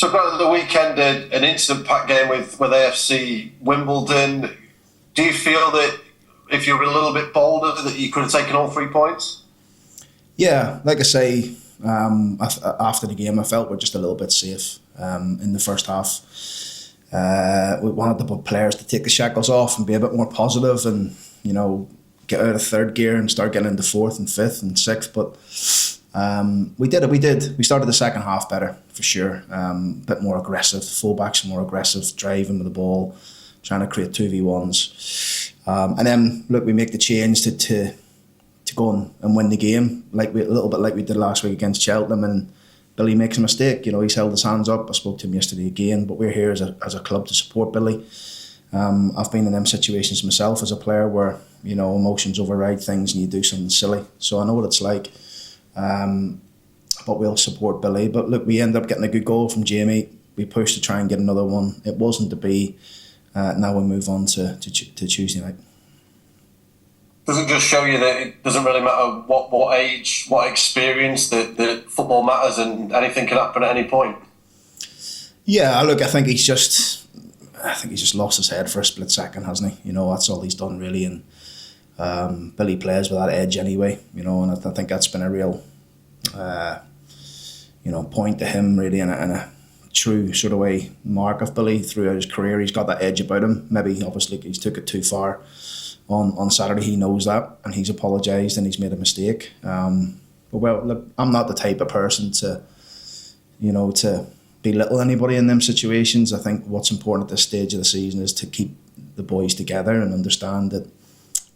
So about the weekend, an instant-packed game with AFC Wimbledon. Do you feel that if you were a little bit bolder, that you could have taken all 3 points? Yeah, like I say, after the game, I felt we're just a little bit safe in the first half. We wanted the players to take the shackles off and be a bit more positive and, get out of third gear and start getting into fourth and fifth and sixth. But we did. We started the second half better, for sure. A bit more aggressive. Fullbacks more aggressive, driving with the ball, trying to create 2v1s. And then, look, we make the change to go and win the game, a little bit like we did last week against Cheltenham. And Billy makes a mistake. He's held his hands up. I spoke to him yesterday again, but we're here as a club to support Billy. I've been in them situations myself as a player where, emotions override things and you do something silly. So I know what it's like. But we'll support Billy. But look, we end up getting a good goal from Jamie. We pushed to try and get another one. It wasn't to be. Now we move on to Tuesday night. Does it just show you that it doesn't really matter what age, what experience, that football matters and anything can happen at any point? Yeah, look, I think he's just lost his head for a split second, hasn't he? That's all he's done really, and Billy plays with that edge anyway. And I think that's been a real, point to him really, and a true sort of way mark of Billy throughout his career. He's got that edge about him. Maybe obviously he's took it too far. On Saturday, he knows that, and he's apologised and he's made a mistake. But look, I'm not the type of person to belittle anybody in them situations. I think what's important at this stage of the season is to keep the boys together and understand that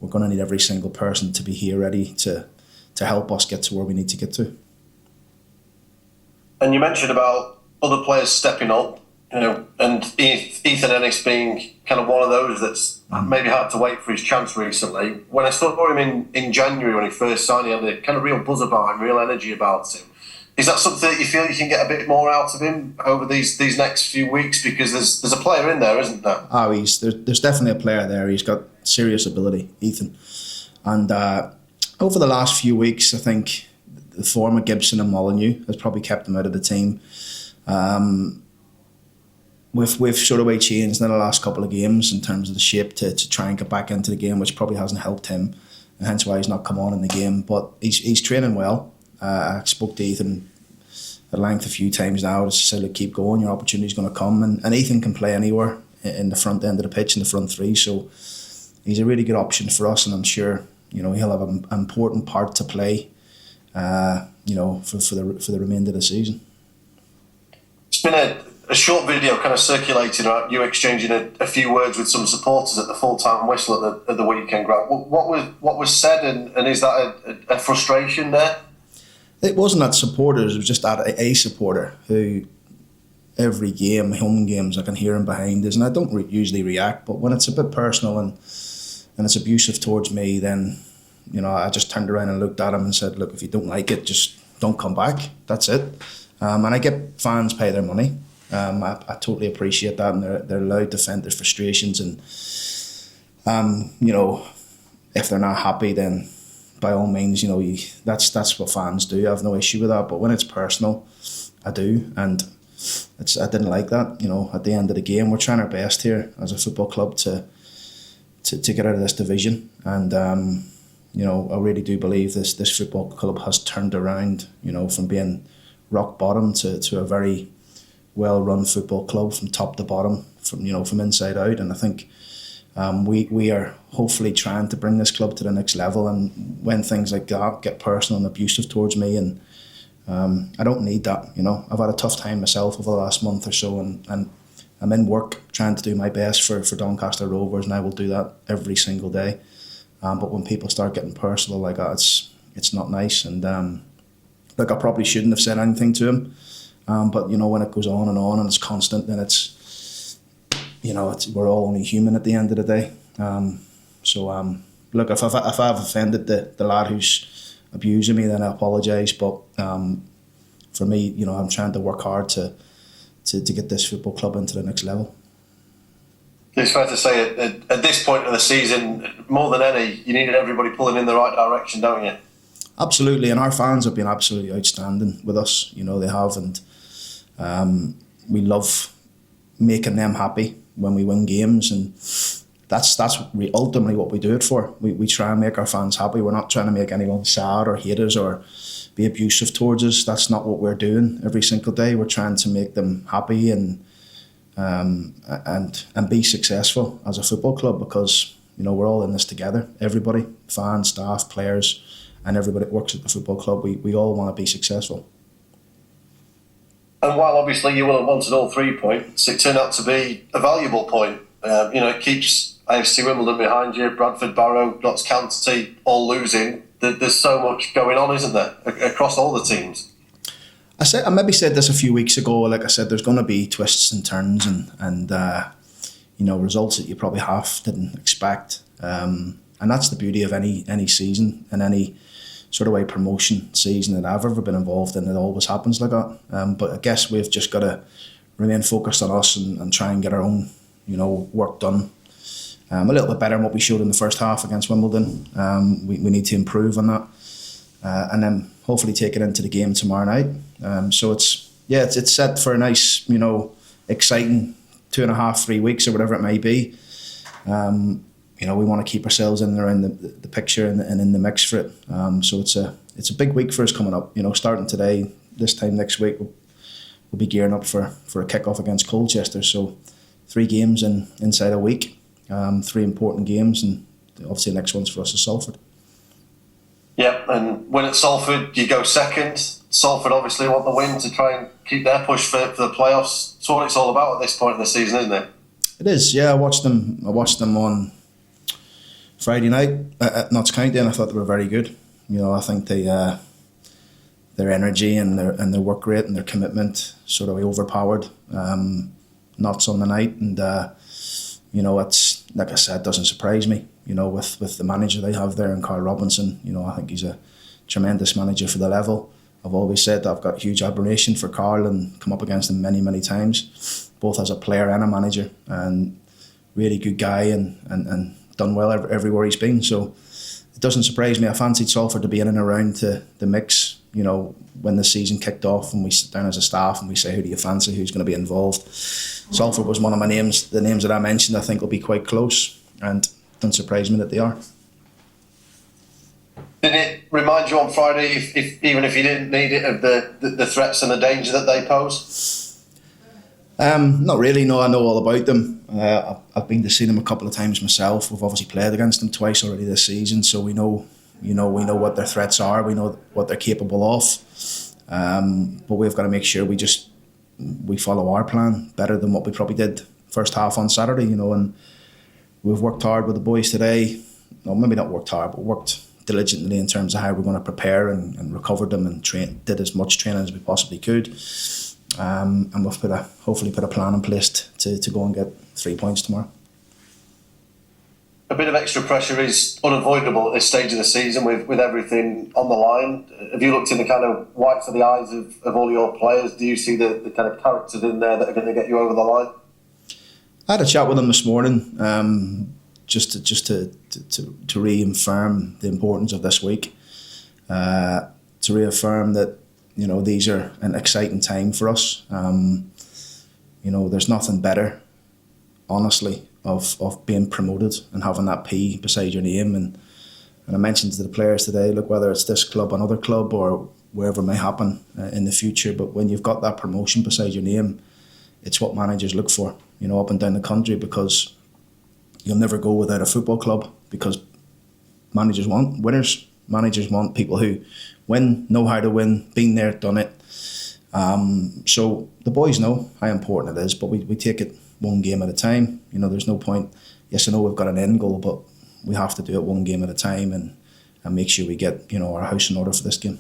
we're going to need every single person to be here ready to help us get to where we need to get to. And you mentioned about other players stepping up. And Ethan Ennis being kind of one of those that's maybe had to wait for his chance recently. When I saw him in January when he first signed, he had a kind of real buzz about him, real energy about him. Is that something that you feel you can get a bit more out of him over these next few weeks? Because there's a player in there, isn't there? Oh, there's definitely a player there. He's got serious ability, Ethan. And over the last few weeks, I think the form of Gibson and Molyneux has probably kept him out of the team. We've sort of changed in the last couple of games in terms of the shape to try and get back into the game, which probably hasn't helped him, and hence why he's not come on in the game. But he's training well. I spoke to Ethan at length a few times now to say, look, keep going, your opportunity's going to come. And Ethan can play anywhere in the front end of the pitch, in the front three. So he's a really good option for us, and I'm sure he'll have an important part to play for the remainder of the season. It's been a short video kind of circulating about you exchanging a few words with some supporters at the full-time whistle at the weekend, Grant. What was said, and is that a frustration there? It wasn't at supporters, it was just at a supporter who every game, home games, I can hear him behind us, and I don't usually react, but when it's a bit personal and it's abusive towards me, then I just turned around and looked at him and said, look, if you don't like it, just don't come back. That's it. And I get fans pay their money. I totally appreciate that, and they're allowed to vent their frustrations, and if they're not happy, then by all means, that's what fans do. I have no issue with that. But when it's personal, I do, and I didn't like that. At the end of the game, we're trying our best here as a football club to get out of this division, and I really do believe this football club has turned around. From being rock bottom to a very well-run football club from top to bottom, from inside out, and I think we are hopefully trying to bring this club to the next level. And when things like that get personal and abusive towards me, and I don't need that. I've had a tough time myself over the last month or so, and I'm in work trying to do my best for Doncaster Rovers, and I will do that every single day. But when people start getting personal like that, it's not nice. And look, I probably shouldn't have said anything to him. But when it goes on and it's constant, then we're all only human at the end of the day. Look, if I've offended the lad who's abusing me, then I apologise. But for me, I'm trying to work hard to get this football club into the next level. It's fair to say at this point of the season, more than any, you needed everybody pulling in the right direction, don't you? Absolutely, and our fans have been absolutely outstanding with us. They have, and we love making them happy when we win games, and that's ultimately what we do it for. We try and make our fans happy. We're not trying to make anyone sad or hate us or be abusive towards us. That's not what we're doing every single day. We're trying to make them happy and be successful as a football club, because we're all in this together. Everybody, fans, staff, players, and everybody that works at the football club. We all want to be successful. And while obviously you will have wanted all 3 points, it turned out to be a valuable point. It keeps AFC Wimbledon behind you, Bradford, Barrow, Notts County all losing. There's so much going on, isn't there, across all the teams? I maybe said this a few weeks ago. Like I said, there's going to be twists and turns and results that you probably didn't expect. And that's the beauty of any season and any sort of way promotion season that I've ever been involved in. It always happens like that. But I guess we've just got to remain focused on us and try and get our own work done a little bit better than what we showed in the first half against Wimbledon. We need to improve on that, and then hopefully take it into the game tomorrow night. So it's set for a nice, exciting 2.5, 3 weeks or whatever it may be. We want to keep ourselves in there in the picture and in the mix for it. So it's a big week for us coming up. Starting today, this time next week, we'll be gearing up for a kick-off against Colchester. So 3 games inside a week, 3 important games, and obviously the next one's for us is Salford. Yeah, and when it's Salford, you go second. Salford obviously want the win to try and keep their push for the playoffs. It's what it's all about at this point in the season, isn't it? It is, yeah. I watched them on Friday night at Notts County, and I thought they were very good. I think their energy and their work rate and their commitment sort of overpowered Notts on the night, and it's like I said, doesn't surprise me. With the manager they have there, and Carl Robinson, I think he's a tremendous manager for the level. I've always said that I've got huge admiration for Carl and come up against him many, many times, both as a player and a manager, and really good guy and done well everywhere he's been. So it doesn't surprise me. I fancied Salford to be in and around the mix, when the season kicked off and we sit down as a staff and we say, who do you fancy, who's going to be involved? Salford was one of my names. The names that I mentioned I think will be quite close, and it doesn't surprise me that they are. Did it remind you on Friday, if even if you didn't need it, of the threats and the danger that they pose? Not really, no. I know all about them. I've been to see them a couple of times myself. We've obviously played against them twice already this season, so we know what their threats are. We know what they're capable of. But we've got to make sure we follow our plan better than what we probably did first half on Saturday. And we've worked hard with the boys today. No, maybe not worked hard, but worked diligently in terms of how we're going to prepare and recovered them and did as much training as we possibly could. And we've hopefully put a plan in place to go and get 3 points tomorrow. A bit of extra pressure is unavoidable at this stage of the season with everything on the line. Have you looked in the kind of whites of the eyes of all your players? Do you see the kind of characters in there that are going to get you over the line? I had a chat with them this morning, just to reaffirm the importance of this week, to reaffirm that these are an exciting time for us. There's nothing better, honestly, of being promoted and having that P beside your name. And I mentioned to the players today, look, whether it's this club, another club, or wherever it may happen in the future, but when you've got that promotion beside your name, it's what managers look for, up and down the country, because you'll never go without a football club, because managers want winners. Managers want people who win, know how to win, been there, done it. So the boys know how important it is, but we take it one game at a time. There's no point. Yes, I know we've got an end goal, but we have to do it one game at a time and make sure we get our house in order for this game.